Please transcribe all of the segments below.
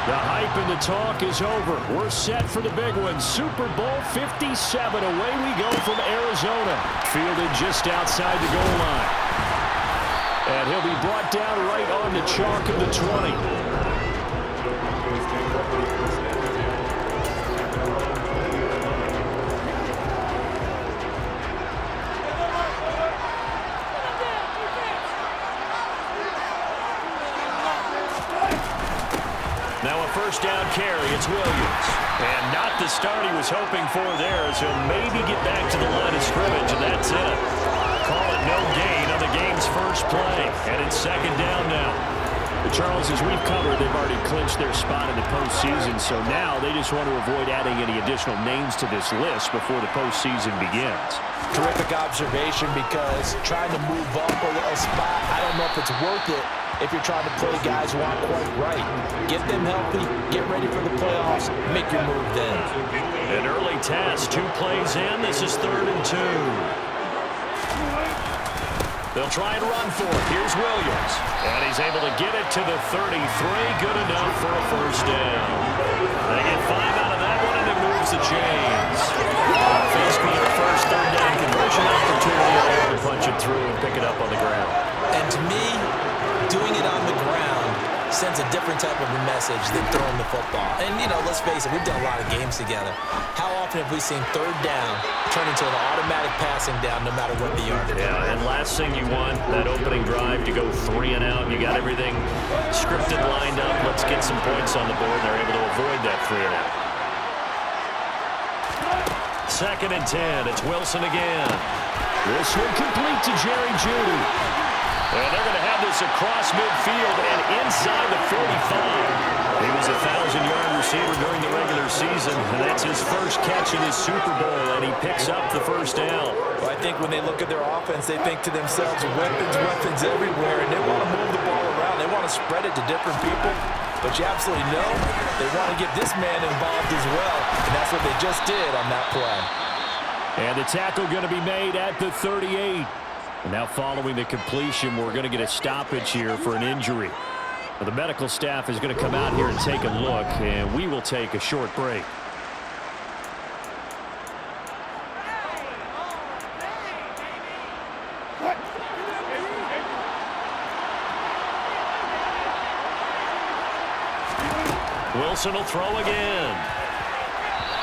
The hype and the talk is over. We're set for the big one. Super Bowl 57. Away we go from Arizona. Fielded just outside the goal line. And he'll be brought down right on the chalk of the 20. Now a first down carry. It's Williams. And not the start he was hoping for there, as he'll maybe get back to the line of scrimmage, and that's it. Call it no gain on the game's first play. And it's second down now. But Charles, as we've covered, they've already clinched their spot in the postseason, so now they just want to avoid adding any additional names to this list before the postseason begins. Terrific observation, because trying to move up a spot, I don't know if it's worth it if you're trying to play guys who aren't quite right. Get them healthy, get ready for the playoffs, make your move then. An early task, 2 plays in. This is 3rd and 2. They'll try and run for it. Here's Williams. And he's able to get it to the 33. Good enough for a first down. They get 5 out of that one, and it moves the chains. Basically, a first 3rd down conversion opportunity. Able to punch it through and pick it up on the ground. And to me, doing it on the ground sends a different type of a message than throwing the football. And, you know, let's face it, we've done a lot of games together. How often have we seen 3rd down turn into an automatic passing down no matter what the yardage? Yeah, and last thing you want, that opening drive to go 3 and out. You got everything scripted, lined up. Let's get some points on the board. They're able to avoid that 3 and out. 2nd and 10. It's Wilson again. This one complete to Jerry Jeudy. And they're going to have this across midfield and inside the 45. He was a 1,000-yard receiver during the regular season, and that's his first catch in his Super Bowl, and he picks up the first down. Well, I think when they look at their offense, they think to themselves, weapons everywhere, and they want to move the ball around. They want to spread it to different people, but you absolutely know they want to get this man involved as well, and that's what they just did on that play. And the tackle going to be made at the 38. And now following the completion, we're going to get a stoppage here for an injury. Now, the medical staff is going to come out here and take a look, and we will take a short break. Wilson will throw again.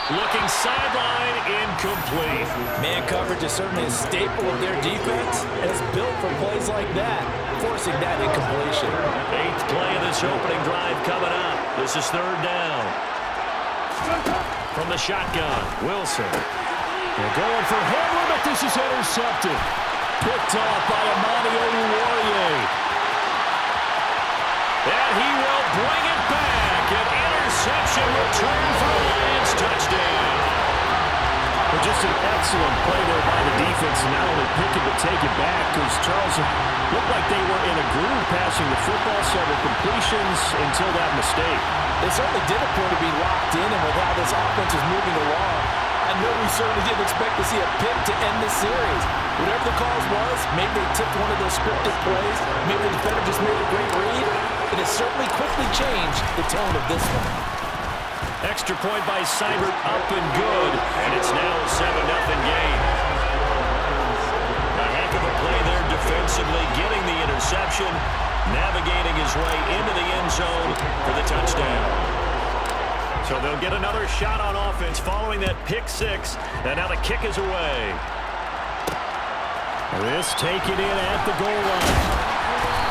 Looking sideline, incomplete. Man coverage is certainly a staple of their defense, and it's built for plays like that, forcing that incompletion. 8th play of this opening drive coming up. This is 3rd down. From the shotgun, Wilson. They're going for Hamlin, but this is intercepted. Picked off by Amani Oruwariye. And he will bring it back. An interception return for the Lions. Touchdown. Well, just an excellent play there by the defense. Not only pick it, but take it back, because Charles looked like they were in a groove passing the football, several completions until that mistake. They certainly did appear to be locked in, and with how this offense is moving along, I know we certainly didn't expect to see a pick to end this series. Whatever the cause was, maybe they tipped one of those scripted plays, maybe the defender just made a great read. It has certainly quickly changed the tone of this one. Extra point by Seibert, up and good, and it's now a 7-0 game. A heck of a play there defensively, getting the interception, navigating his way into the end zone for the touchdown. So they'll get another shot on offense following that pick 6, and now the kick is away. This taken in at the goal line.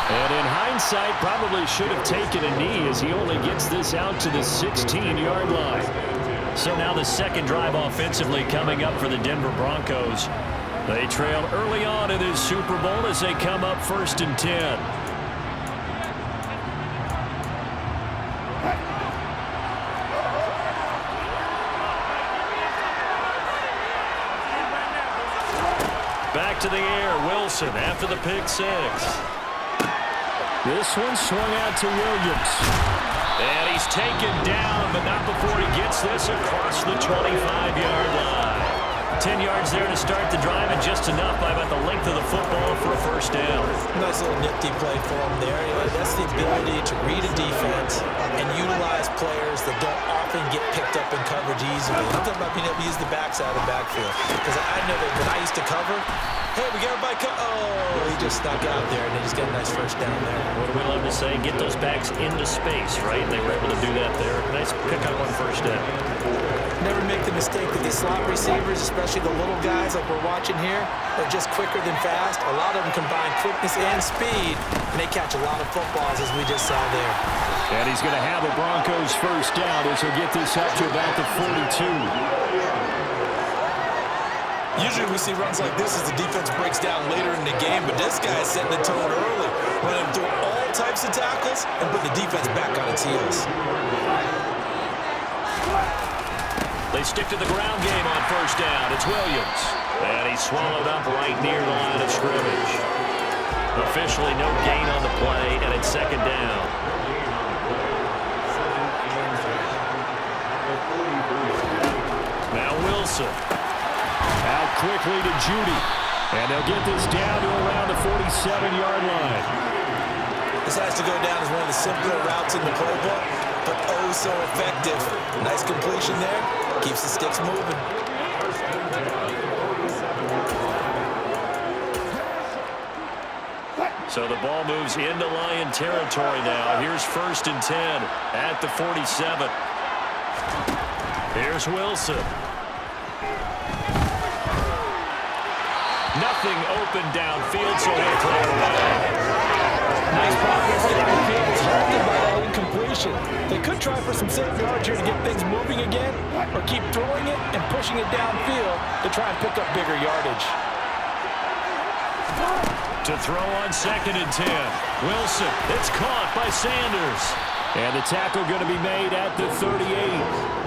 And in hindsight, probably should have taken a knee, as he only gets this out to the 16-yard line. So now the 2nd drive offensively coming up for the Denver Broncos. They trailed early on in this Super Bowl as they come up 1st and 10. Back to the air, Wilson after the pick 6. This one swung out to Williams. And he's taken down, but not before he gets this across the 25-yard line. 10 yards there to start the drive, and just enough by about the length of the football for a first down. Nice little nifty play for him there. That's the ability to read a defense and utilize players that don't often get picked up in coverage easily. I'm talking about being able to use the backside of the backfield. Because I know that when I used to cover, hey, we got everybody oh, he just snuck out there, and they just got a nice first down there. What do we love to say? Get those backs into space, right? They were able to do that there. Nice pickup on first down. Never make the mistake that these slot receivers, especially the little guys like we're watching here, are just quicker than fast. A lot of them combine quickness and speed, and they catch a lot of footballs, as we just saw there. And he's going to have a Broncos first down as he'll get this up to about the 42. Usually we see runs like this as the defense breaks down later in the game, but this guy is setting the tone early, running through all types of tackles and putting the defense back on its heels. They stick to the ground game on first down. It's Williams. And he's swallowed up right near the line of scrimmage. Officially no gain on the play, and it's second down. Now Wilson. Out quickly to Judy. And they'll get this down to around the 47-yard line. This has to go down as one of the simpler routes in the playbook, but oh so effective. Nice completion there. Keeps the sticks moving. So the ball moves into Lion territory now. Here's first and 10 at the 47. Here's Wilson. Nothing open downfield, so he'll clear away. Nice progress downfield. It's halted by that incompletion. They could try for some safe yards here to get things moving again, or keep throwing it and pushing it downfield to try and pick up bigger yardage. To throw on second and 10. Wilson, it's caught by Sanders. And the tackle going to be made at the 38.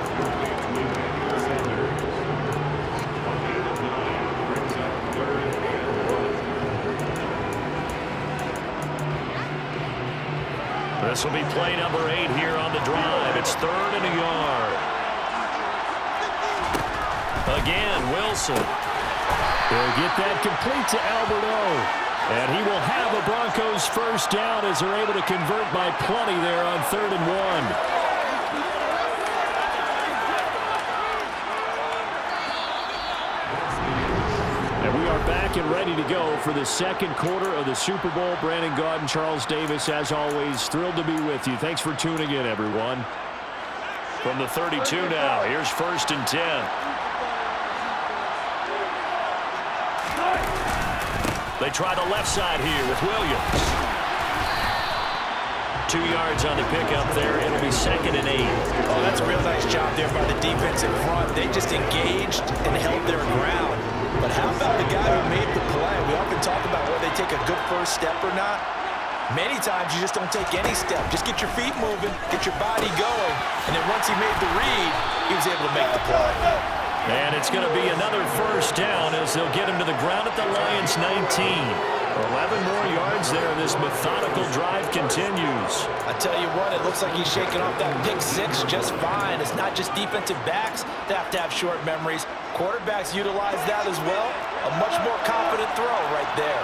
This will be play number 8 here on the drive. It's third and a yard. Again, Wilson. They'll get that complete to Alberto. And he will have a Broncos first down as they're able to convert by plenty there on third and 1. And we are back and ready to go for the second quarter of the Super Bowl. Brandon Gaudin and Charles Davis, as always, thrilled to be with you. Thanks for tuning in, everyone. From the 32 now, here's first and 10. They try the left side here with Williams. 2 yards on the pickup there. It'll be second and 8. Oh, that's a real nice job there by the defense in front. They just engaged and held their ground. But how about the guy who made the play? We often talk about whether they take a good first step or not. Many times you just don't take any step. Just get your feet moving, get your body going. And then once he made the read, he was able to make the play. And it's going to be another first down as they'll get him to the ground at the Lions 19. 11 more yards there. This methodical drive continues. I tell you what, it looks like he's shaking off that pick six just fine. It's not just defensive backs that have to have short memories. Quarterbacks utilize that as well. A much more confident throw right there.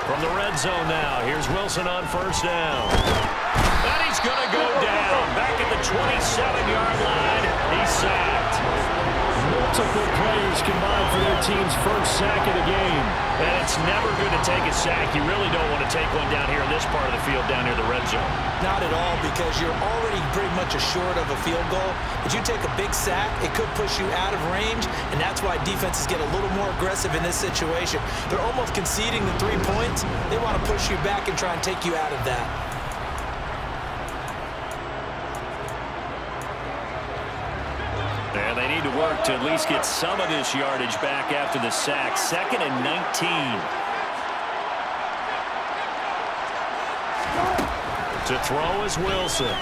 From the red zone now, here's Wilson on first down. And he's going to go down. Back at the 27-yard line. He's sacked. Multiple players combined for their team's first sack of the game. And it's never good to take a sack. You really don't want to take one down here in this part of the field, down near the red zone. Not at all, because you're already pretty much assured of a field goal. But you take a big sack, it could push you out of range, and that's why defenses get a little more aggressive in this situation. They're almost conceding the 3 points. They want to push you back and try and take you out of that. And they need to work to at least get some of this yardage back after the sack. Second and 19. To throw is Wilson.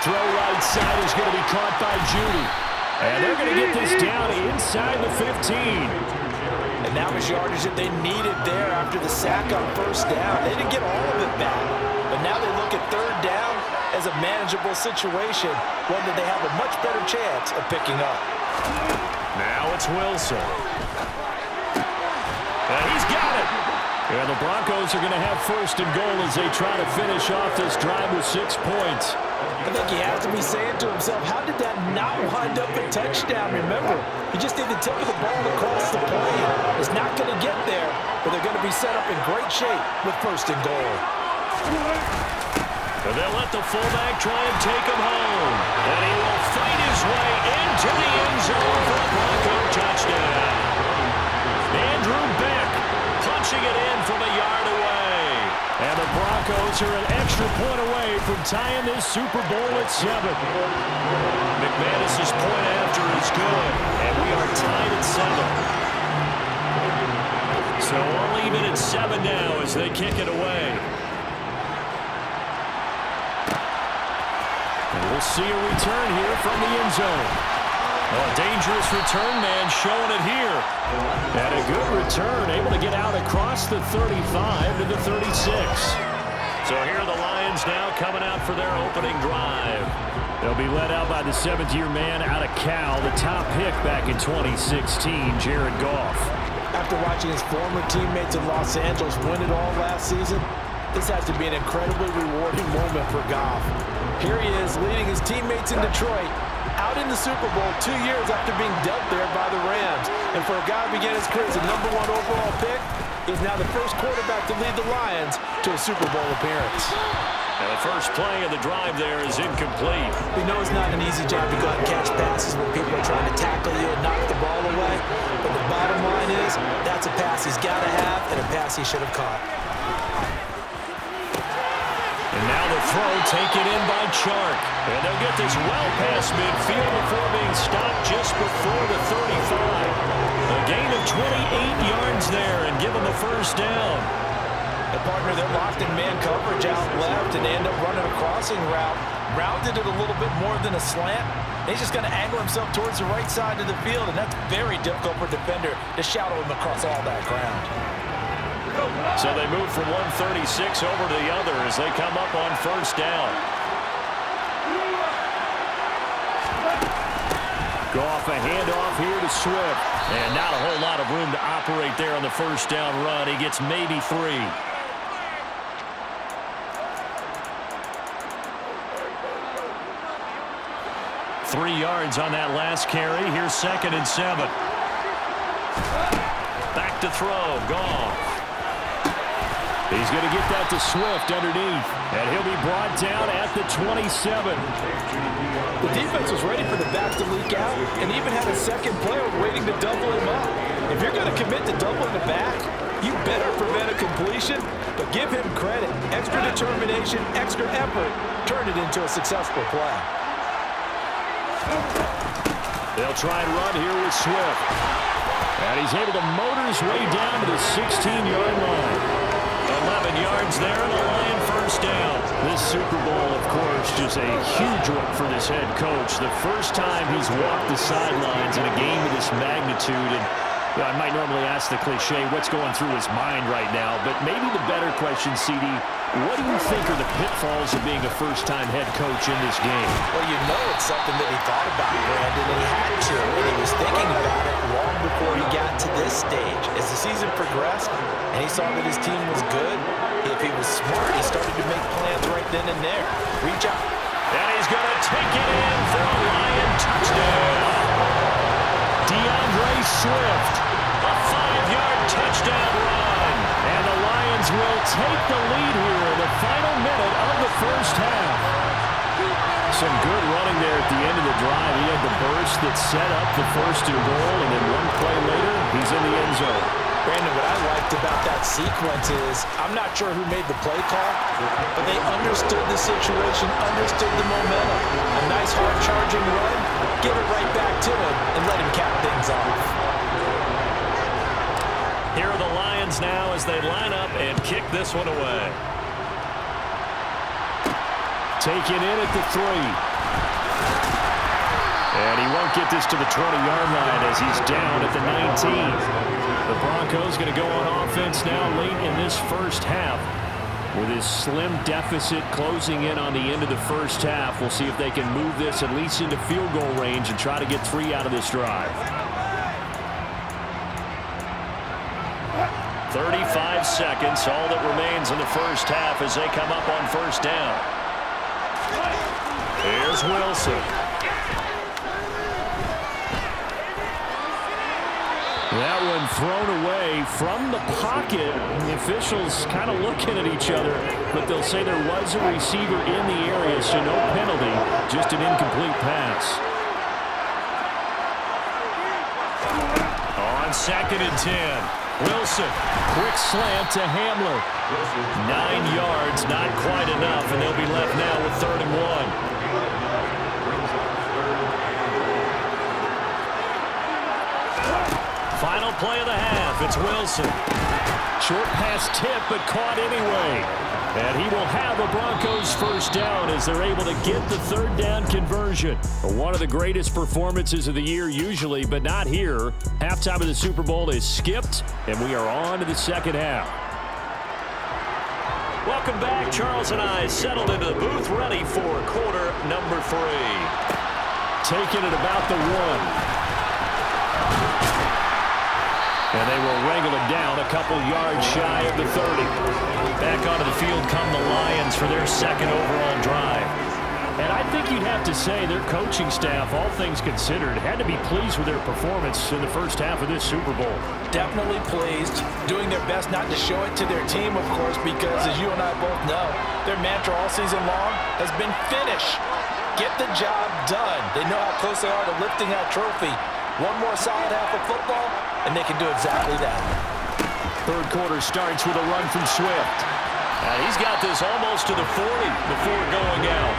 Throw right side is going to be caught by Judy. And they're going to get this down inside the 15. And that was yardage that they needed there after the sack on first down. They didn't get all of it back. But now they look at third down as a manageable situation, one that they have a much better chance of picking up. Now it's Wilson. And he's got it. Yeah, the Broncos are going to have first and goal as they try to finish off this drive with 6 points. I think he has to be saying to himself, how did that not wind up a touchdown? Remember, he just did the tip of the ball across the plane. It's not going to get there, but they're going to be set up in great shape with first and goal. And they'll let the fullback try and take him home. And he will fight his way into the end zone for a Bronco touchdown. Andrew Beck punching it in from a yard away. And the Broncos are an extra point away from tying this Super Bowl at 7. McManus's point after is good, and we are tied at 7. So we'll leave it at 7 now as they kick it away. And we'll see a return here from the end zone. Oh, a dangerous return man showing it here. And a good return, able to get out across the 35 to the 36. So here are the Lions now coming out for their opening drive. They'll be led out by the 7th-year man out of Cal, the top pick back in 2016, Jared Goff. After watching his former teammates in Los Angeles win it all last season, this has to be an incredibly rewarding moment for Goff. Here he is leading his teammates in Detroit out in the Super Bowl 2 years after being dealt there by the Rams. And for a guy who began his career as a #1 overall pick, he's now the first quarterback to lead the Lions to a Super Bowl appearance. And the first play of the drive there is incomplete. We know it's not an easy job to go out and catch passes when people are trying to tackle you and knock the ball away. But the bottom line is, that's a pass he's got to have and a pass he should have caught. And now the throw taken in by Chark. And they'll get this well past midfield before being stopped just before the 35. A gain of 28 yards there and give them the first down. The partner, they're locked in man coverage out left, and they end up running a crossing route. Rounded it a little bit more than a slant. He's just going to angle himself towards the right side of the field, and that's very difficult for a defender to shadow him across all that ground. So they move from 136 over to the other as they come up on first down. Goff, a handoff here to Swift. And not a whole lot of room to operate there on the first down run. He gets maybe 3. Three yards on that last carry. Here's 2nd and 7. Back to throw. Goff. He's going to get that to Swift underneath. And he'll be brought down at the 27. The defense was ready for the back to leak out and even had a second player waiting to double him up. If you're going to commit to doubling the back, you better prevent a completion, but give him credit. Extra determination, extra effort, turned it into a successful play. They'll try and run here with Swift. And he's able to motor his way down to the 16-yard line. 11 yards there and a Lion first down. This Super Bowl, of course, just a huge one for this head coach. The first time he's walked the sidelines in a game of this magnitude. And I might normally ask the cliche, what's going through his mind right now? But maybe the better question, CD, what do you think are the pitfalls of being a first-time head coach in this game? Well, you know it's something that he thought about, Brandon, and he had to. And he was thinking about it long before he got to this stage. As the season progressed and he saw that his team was good, if he was smart, he started to make plans right then and there. Reach out. And he's going to take it in for a Lion touchdown. DeAndre Swift, a 5-yard touchdown run. And the Lions will take the lead here in the final minute of the first half. Some good running there at the end of the drive. He had the burst that set up the first and goal, and then one play later, he's in the end zone. Brandon, what I liked about that sequence is I'm not sure who made the play call, but they understood the situation, understood the momentum. A nice hard-charging run, give it right back to him, and let him cap things off. Here are the Lions now as they line up and kick this one away. Taken in at the 3. And he won't get this to the 20-yard line as he's down at the 19. The Broncos going to go on offense now late in this first half. With his slim deficit closing in on the end of the first half, we'll see if they can move this at least into field goal range and try to get 3 out of this drive. 35 5 seconds, all that remains in the first half as they come up on first down. Here's Wilson. That one thrown away from the pocket. The officials kind of looking at each other, but they'll say there was a receiver in the area, so no penalty, just an incomplete pass. On 2nd and 10, Wilson, quick slant to Hamler. 9 yards, not quite enough, and they'll be left now with 3rd and 1. Final play of the half, it's Wilson. Short pass tip, but caught anyway. And he will have a Broncos first down as they're able to get the 3rd down conversion. One of the greatest performances of the year usually, but not here. Halftime of the Super Bowl is skipped, and we are on to the second half. Welcome back. Charles and I settled into the booth, ready for quarter number 3. Taking it about the 1. And they will wrangle it down a couple yards shy of the 30. Back onto the field come the Lions for their 2nd overall drive. And I think you'd have to say their coaching staff, all things considered, had to be pleased with their performance in the first half of this Super Bowl. Definitely pleased, doing their best not to show it to their team, of course, because as you and I both know, their mantra all season long has been finish. Get the job done. They know how close they are to lifting that trophy. One more solid half of football, and they can do exactly that. 3rd quarter starts with a run from Swift. He's got this almost to the 40 before going out.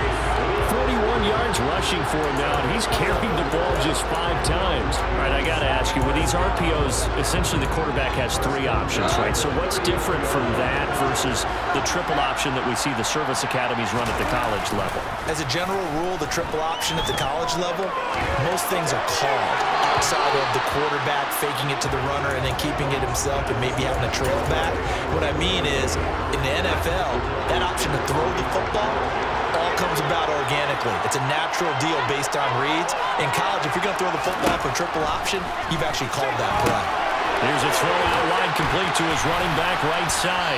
41 yards rushing for him now, and he's carried the ball just 5 times. All right, I got to ask you, with these RPOs, essentially the quarterback has 3 options, right? So what's different from that versus the triple option that we see the service academies run at the college level? As a general rule, the triple option at the college level, most things are called outside of the quarterback faking it to the runner and then keeping it himself and maybe having a trail back. What I mean is, in the NFL, that option to throw the football all comes about organically. It's a natural deal based on reads. In college, if you're going to throw the football for triple option, you've actually called that play. Here's a throw out wide, complete to his running back right side.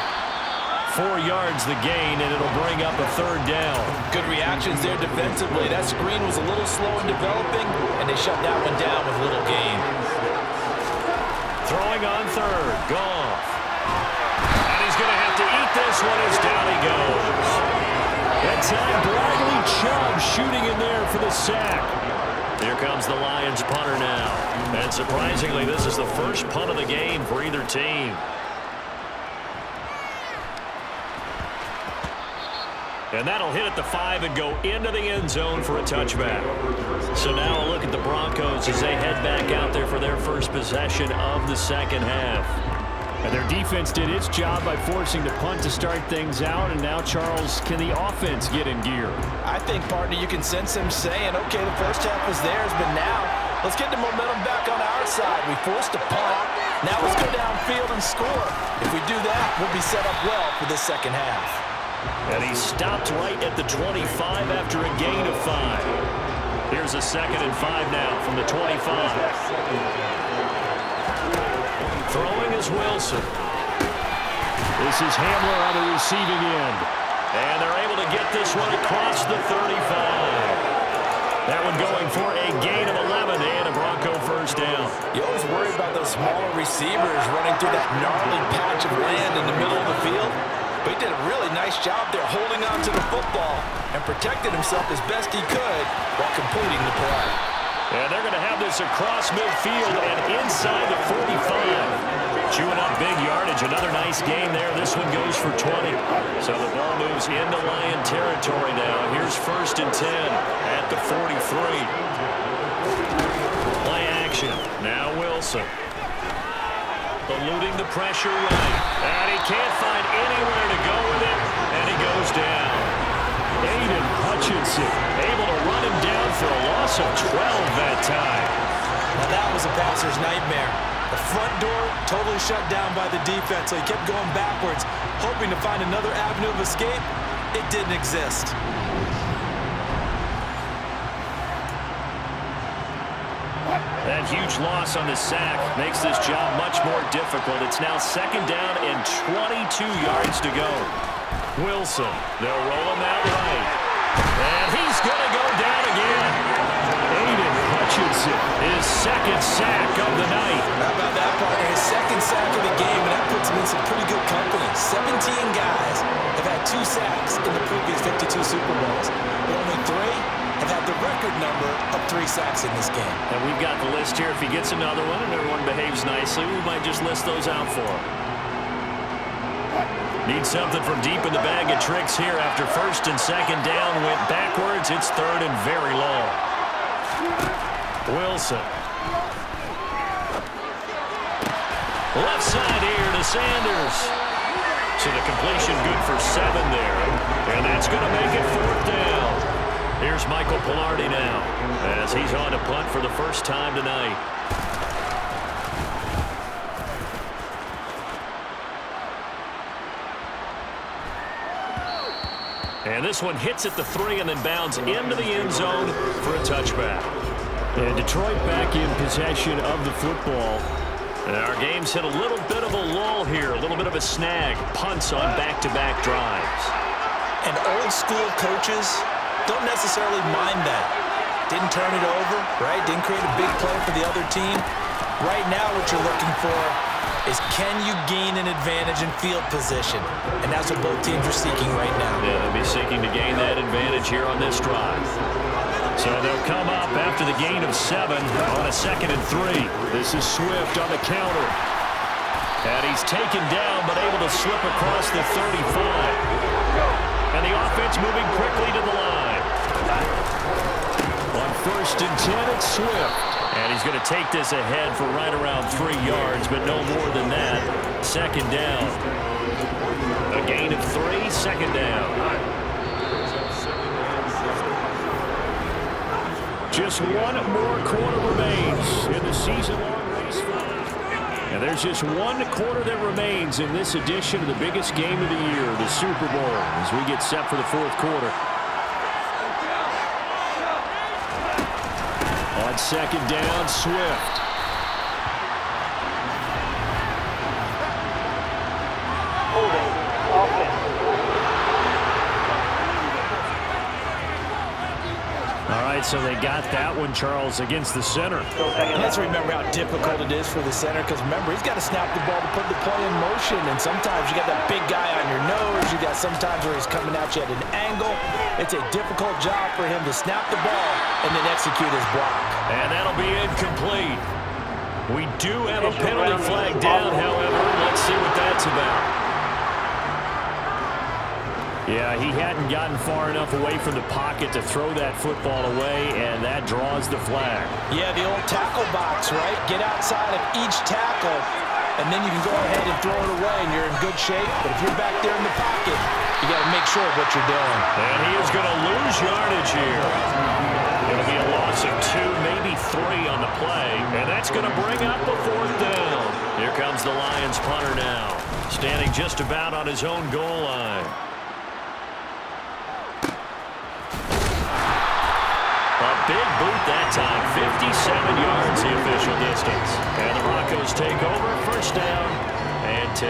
4 yards the gain, and it'll bring up a 3rd down. Good reactions there defensively. That screen was a little slow in developing, and they shut that one down with little gain. Throwing on 3rd, Goff. And he's going to have to eat this one as down he goes. That time, Bradley Chubb shooting in there for the sack. Here comes the Lions punter now. And surprisingly, this is the first punt of the game for either team. And that'll hit at the 5 and go into the end zone for a touchback. So now a look at the Broncos as they head back out there for their first possession of the second half. And their defense did its job by forcing the punt to start things out. And now, Charles, can the offense get in gear? I think, partner, you can sense them saying, okay, the first half was theirs, but now let's get the momentum back on our side. We forced a punt. Now let's go downfield and score. If we do that, we'll be set up well for the second half. And he stopped right at the 25 after a gain of 5. Here's a 2nd and 5 now from the 25. Throwing is Wilson. This is Hamler on the receiving end. And they're able to get this one across the 35. That one going for a gain of 11 and a Bronco first down. You always worry about those smaller receivers running through that gnarly patch of land in the middle of the field. But he did a really nice job there holding on to the football and protected himself as best he could while completing the play. And they're going to have this across midfield and inside the 45. Chewing up big yardage. Another nice gain there. This one goes for 20. So the ball moves into Lion territory now. Here's 1st and 10 at the 43. Play action. Now Wilson. Eluding the pressure right. And he can't find anywhere to go with it. And he goes down. Aiden Hutchinson able to run him down for a loss of 12 that time. Now that was a passer's nightmare. The front door totally shut down by the defense, so he kept going backwards, hoping to find another avenue of escape. It didn't exist. That huge loss on the sack makes this job much more difficult. It's now 2nd down and 22 yards to go. Wilson, they'll roll him out right. And he's going to go down again. Aiden Hutchinson, his 2nd sack of the night. How about that, partner? His 2nd sack of the game, and that puts him in some pretty good company. 17 guys have had 2 sacks in the previous 52 Super Bowls, but only 3 have had the record number of 3 sacks in this game. And we've got the list here. If he gets another one and everyone behaves nicely, we might just list those out for him. Need something from deep in the bag of tricks here after 1st and 2nd down. Went backwards. It's 3rd and very long. Wilson. Left side here to Sanders. So the completion good for 7 there. And that's going to make it 4th down. Here's Michael Pilardi now as he's on to punt for the first time tonight. And this one hits at the 3 and then bounds into the end zone for a touchback. And Detroit back in possession of the football. And our game's hit a little bit of a lull here, a little bit of a snag. Punts on back-to-back drives. And old school coaches don't necessarily mind that. Didn't turn it over, right? Didn't create a big play for the other team. Right now what you're looking for is can you gain an advantage in field position? And that's what both teams are seeking right now. Yeah, they'll be seeking to gain that advantage here on this drive. So they'll come up after the gain of 7 on a 2nd and 3. This is Swift on the counter. And he's taken down but able to slip across the 35. And the offense moving quickly to the line. On 1st and 10, it's Swift. And he's going to take this ahead for right around 3 yards, but no more than that. 2nd down. A gain of 3, 2nd down. Just one more quarter remains in the season-long race. And there's just one quarter that remains in this edition of the biggest game of the year, the Super Bowl, as we get set for the 4th quarter. On 2nd down, Swift. So they got that one, Charles, against the center. And let's remember how difficult it is for the center, because remember, he's got to snap the ball to put the play in motion, and sometimes you got that big guy on your nose. You got sometimes where he's coming at you at an angle. It's a difficult job for him to snap the ball and then execute his block. And that'll be incomplete. We do have a penalty flag down, however. Let's see what that's about. Yeah, he hadn't gotten far enough away from the pocket to throw that football away, and that draws the flag. Yeah, the old tackle box, right? Get outside of each tackle, and then you can go ahead and throw it away, and you're in good shape. But if you're back there in the pocket, you got to make sure of what you're doing. And he is going to lose yardage here. It'll be a loss of 2, maybe 3 on the play, and that's going to bring up the 4th down. Here comes the Lions punter now, standing just about on his own goal line. Big boot that time, 57 yards the official distance. And the Broncos take over, 1st down and 10.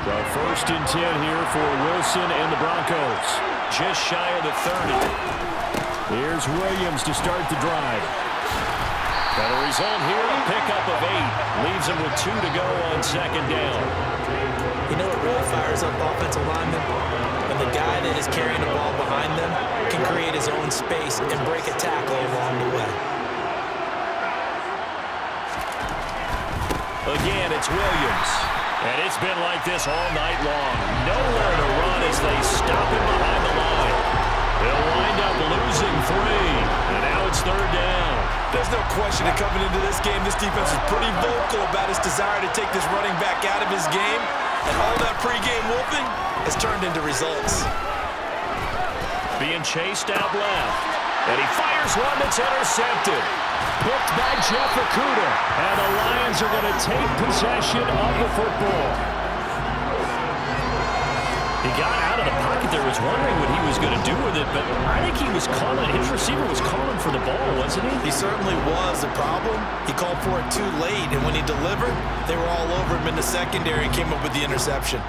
So 1st and 10 here for Wilson and the Broncos. Just shy of the 30. Here's Williams to start the drive. And the result here, a pickup of 8. Leaves him with 2 to go on 2nd down. You know what really fires up offensive linemen? When the guy that is carrying the ball behind them can create his own space and break a tackle along the way. Again, it's Williams. And it's been like this all night long. Nowhere to run as they stop him behind the line. They'll wind up losing 3. And now it's 3rd down. There's no question that coming into this game, this defense is pretty vocal about its desire to take this running back out of his game. And all that pregame wolfing has turned into results. Being chased out left. And he fires one that's intercepted. Picked by Jeff Okudah. And the Lions are going to take possession of the football. He got out of the pocket there was wondering what he was going to do with it, but I think he was calling, his receiver was calling for the ball, wasn't he? He certainly was. The problem, he called for it too late, and when he delivered, they were all over him in the secondary and came up with the interception.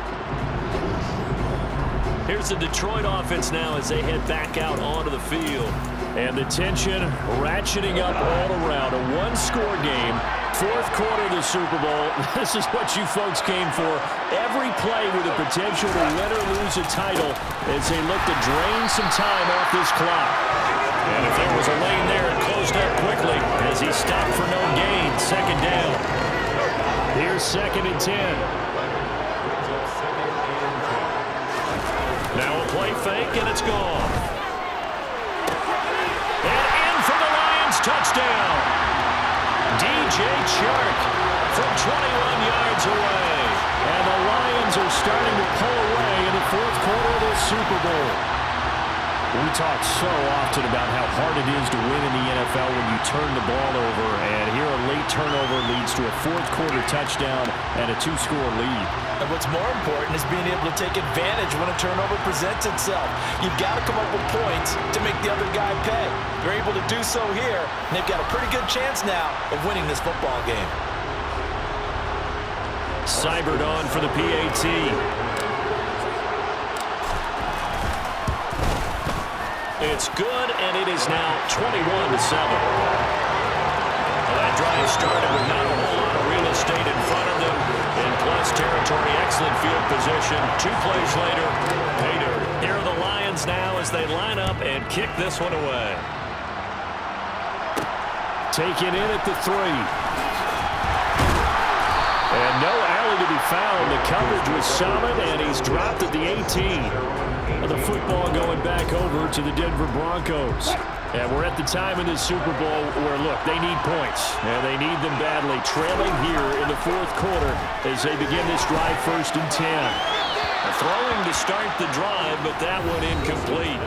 Here's the Detroit offense now as they head back out onto the field. And the tension ratcheting up all around. A one-score game, fourth quarter of the Super Bowl. This is what you folks came for. Every play with the potential to win or lose a title as they look to drain some time off this clock. And if there was a lane there, it closed up quickly as he stopped for no gain. Second down. Here's 2nd and 10. Now a play fake, and it's gone. Touchdown. DJ Chark from 21 yards away. And the Lions are starting to pull away in the fourth quarter of this Super Bowl. We talk so often about how hard it is to win in the NFL when you turn the ball over. And here a late turnover leads to a fourth quarter touchdown and a 2-score lead. And what's more important is being able to take advantage when a turnover presents itself. You've got to come up with points to make the other guy pay. You're able to do so here, and they've got a pretty good chance now of winning this football game. Seibert on for the PAT. It's good, and it is now 21-7. Well, that drive started with not a whole lot of real estate in front of them. In plus territory, excellent field position. 2 plays later, pay dirt. Here are the Lions now as they line up and kick this one away. Taken in at the 3. And no alley to be found. The coverage was solid, and he's dropped at the 18. The football going back over to the Denver Broncos. And we're at the time in this Super Bowl where, look, they need points. And they need them badly. Trailing here in the fourth quarter as they begin this drive 1st and 10. Throwing to start the drive, but that one incomplete.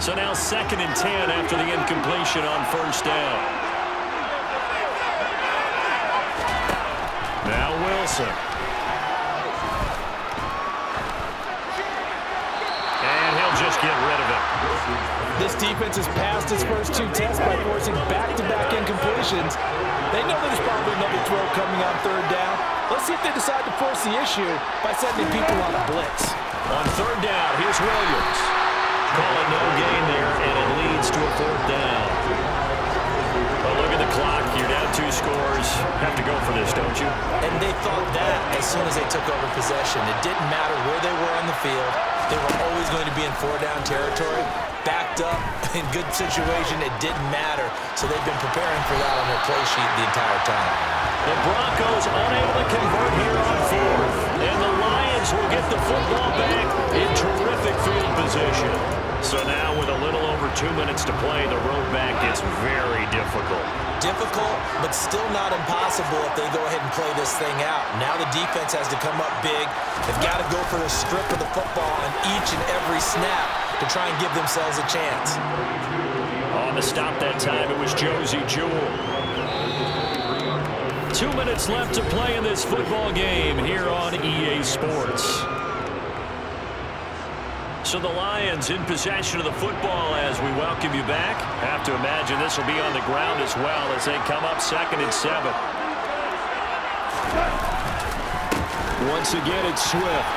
So now 2nd and 10 after the incompletion on 1st down. Now Wilson. And he'll just get rid of it. This defense has passed its first 2 tests by forcing back-to-back incompletions. They know there's probably another throw coming on 3rd down. Let's see if they decide to force the issue by sending people on a blitz. On 3rd down, here's Williams. Call it no gain there, and it leads to a 4th down. Well, look at the clock. You're down 2 scores. Have to go for this, don't you? And they thought that as soon as they took over possession. It didn't matter where they were on the field. They were always going to be in 4-down territory. Backed up, in good situation, it didn't matter. So they've been preparing for that on their play sheet the entire time. The Broncos unable to convert here on 4th. And the Lions will get the football back in terrific field position. So now with a little over 2 minutes to play, the road back gets very difficult. Difficult, but still not impossible if they go ahead and play this thing out. Now the defense has to come up big. They've got to go for the strip of the football on each and every snap to try and give themselves a chance. On the stop that time, it was Josie Jewell. 2 minutes left to play in this football game here on EA Sports. So the Lions in possession of the football as we welcome you back. Have to imagine this will be on the ground as well as they come up 2nd and 7. Once again, it's Swift.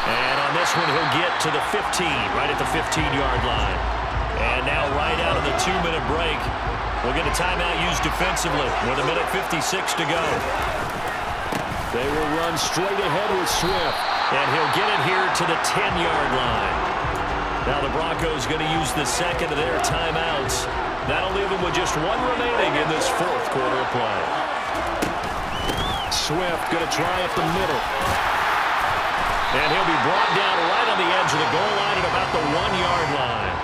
And on this one, he'll get to the 15, right at the 15-yard line. And now right out of the 2-minute break, we'll get a timeout used defensively with 1:56 to go. They will run straight ahead with Swift. And he'll get it here to the 10-yard line. Now the Broncos going to use the 2nd of their timeouts. That'll leave them with just 1 remaining in this fourth quarter of play. Swift going to try up the middle. And he'll be brought down right on the edge of the goal line at about the 1-yard line.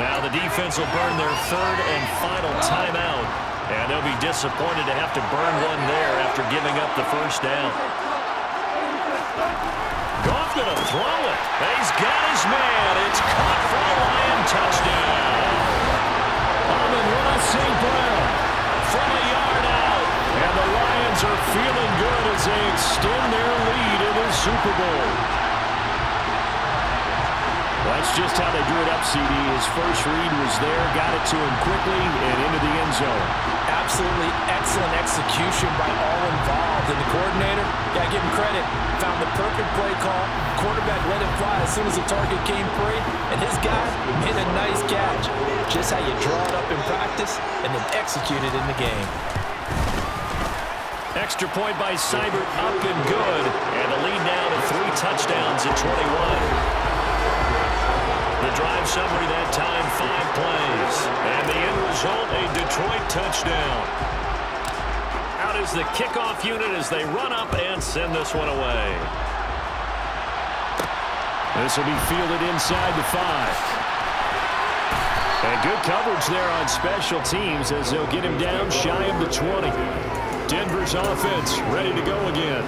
Now the defense will burn their 3rd and final timeout. And they'll be disappointed to have to burn one there after giving up the 1st down. Goff going to throw it. He's got his man. It's caught for a Lion touchdown. Amon-Ra St. Brown from a yard out. Super Bowl. That's just how they drew it up, CD. His first read was there, got it to him quickly, and into the end zone. Absolutely excellent execution by all involved. And the coordinator, got to give him credit, found the perfect play call. Quarterback let it fly as soon as the target came free, and his guy made a nice catch. Just how you draw it up in practice and then execute it in the game. Extra point by Seibert, up and good. And the lead now to 3 touchdowns at 21. The drive summary that time, 5 plays. And the end result, a Detroit touchdown. Out is the kickoff unit as they run up and send this one away. This will be fielded inside the 5. And good coverage there on special teams as they'll get him down shy of the 20. Denver's offense ready to go again.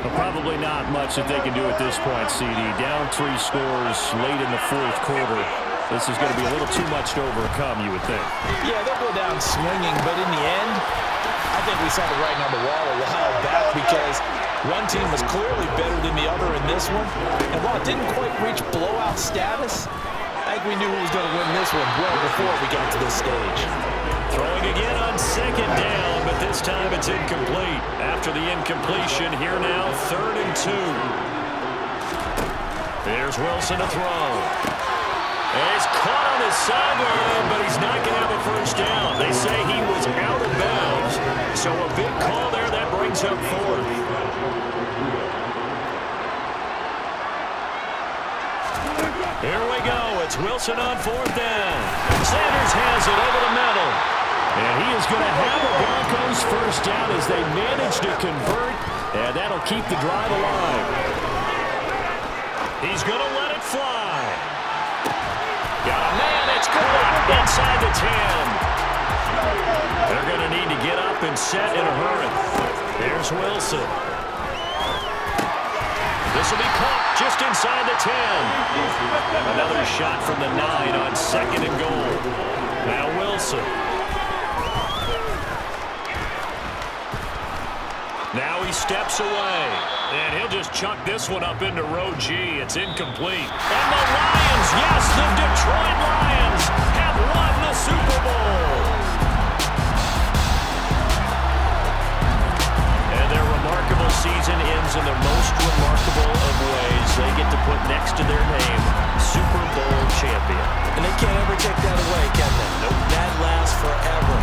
But probably not much that they can do at this point, CD. Down 3 scores late in the 4th quarter. This is going to be a little too much to overcome, you would think. Yeah, they'll go down swinging, but in the end, I think we saw the writing on the wall a while back because one team was clearly better than the other in this one. And while it didn't quite reach blowout status, I think we knew who was going to win this one well before we got to this stage. Throwing again on 2nd down, but this time it's incomplete. After the incompletion, here now, 3rd and 2. There's Wilson to throw. And he's caught on his sideline, but he's not going to have a first down. They say he was out of bounds, so a big call there that brings up 4th. Here we go. It's Wilson on 4th down. Sanders has it over the middle. And he is going to have a Broncos first down as they manage to convert. And that'll keep the drive alive. He's going to let it fly. Got a man. It's good. Inside the 10. They're going to need to get up and set in a hurry. There's Wilson. This will be caught just inside the 10. Another shot from the 9 on 2nd and goal. Now Wilson. Now he steps away. And he'll just chuck this one up into row G. It's incomplete. And the Lions, yes, the Detroit Lions have won the Super Bowl. And their remarkable season ends in the most remarkable of ways. They get to put next to their name, Super Bowl champion. And they can't ever take that away, can they? Nope. That lasts forever.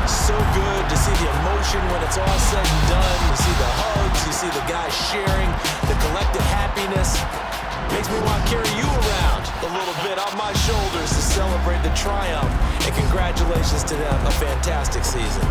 So good to see the emotion when it's all said and done. You see the hugs, you see the guys sharing, the collective happiness. Makes me want to carry you around a little bit on my shoulders to celebrate the triumph. And congratulations to them, a fantastic season.